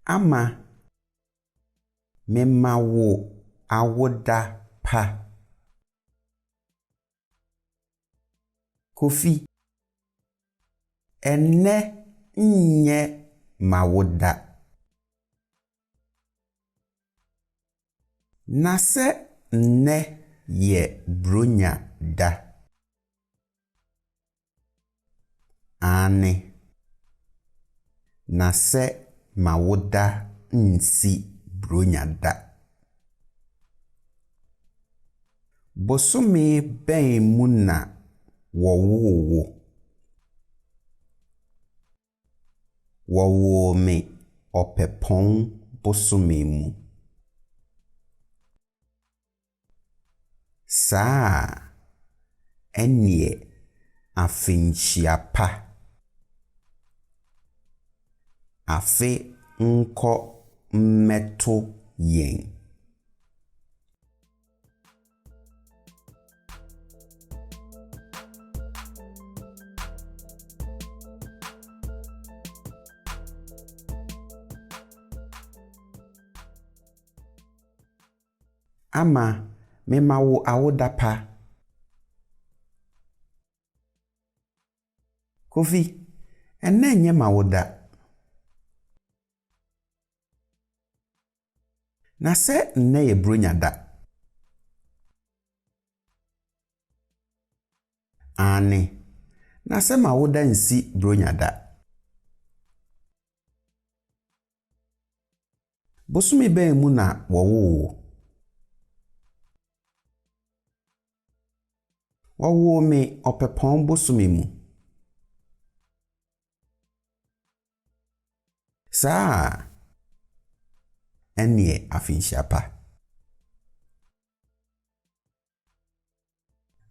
Ama mema wo awoda pa. Kofi ene nye mawoda. Nase ne ye bronya da. Ane nase mawoda nsi bronya da. Bosome ben muna wowo. Wowo me opepon bosome mu. Saa enye afinchiapa. Afe nko mmeto yen. Ama mema wo awoda pa. Kofi ene nye mawoda. Nase ne ye bronya da. Ane nase mawoda nsi bronya da. Bosome ben muna wowo. Wowo me opepon bosome mu. Saa enye afinchiapa.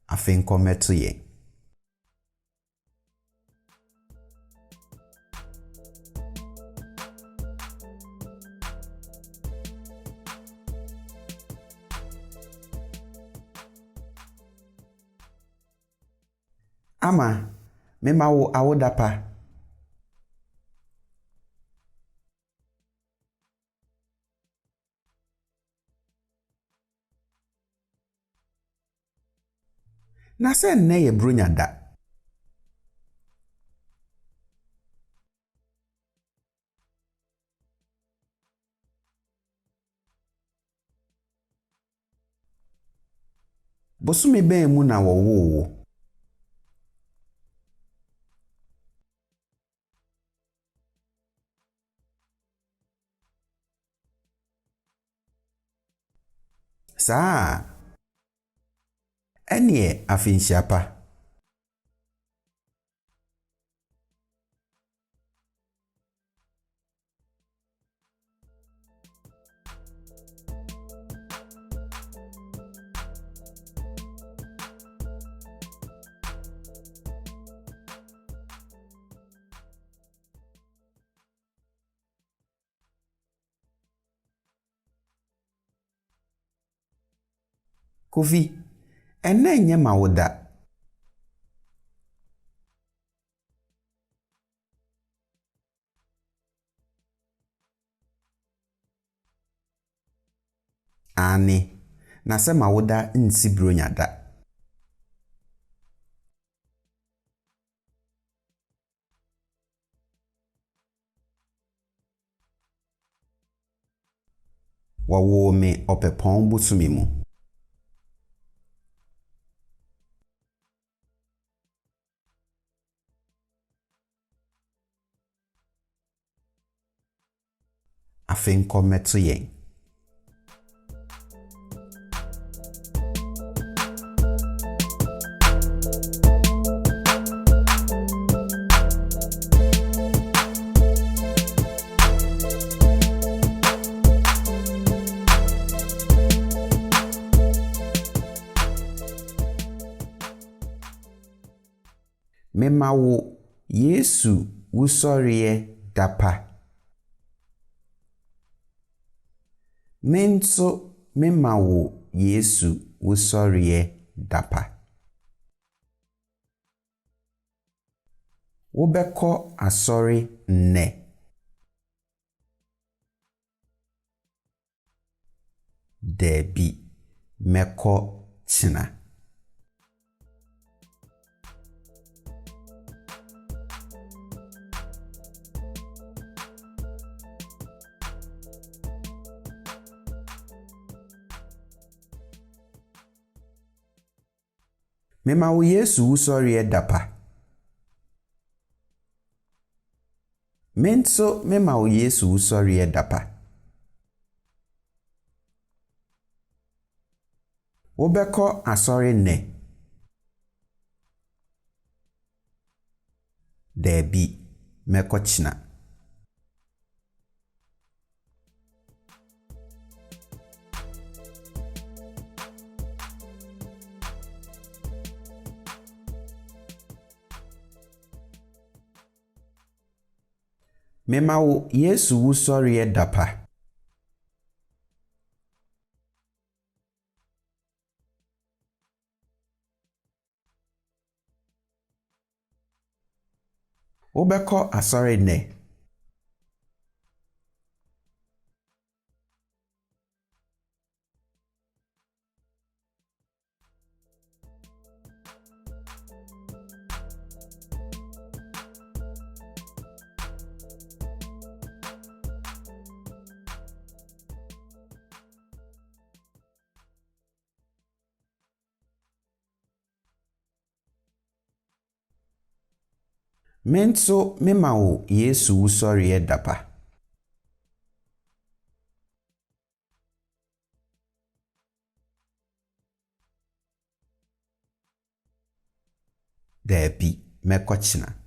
Afinko meto yen. Ama mema wo awoda pa. Nase ne ye bronya da. Bosome ben muna wowo. Saa enye afinchiapa. Kofi ene nye mawoda. Ane nase mawoda nsi bronya da. Wowo me opepon bosome mu. Afinko meto yen. Mema wo Yesu wusoriye dapa. Menso mema wo Yesu wusoriye dapa. Wobeko asori nne. Daabi, mɛkɔ kyena. Mema wo Yesu wusɔreɛ dapa. Menso mema wo Yesu wusɔreɛ dapa. Wobɛkɔ asɔre nnɛ. Daabi, mɛkɔ kyena. Mema wo Yesu wusɔreɛ dapa. Wobɛkɔ asɔre nnɛ. Menso mema wo Yesu wusɔreɛ dapa. Daabi, mɛkɔ kyena.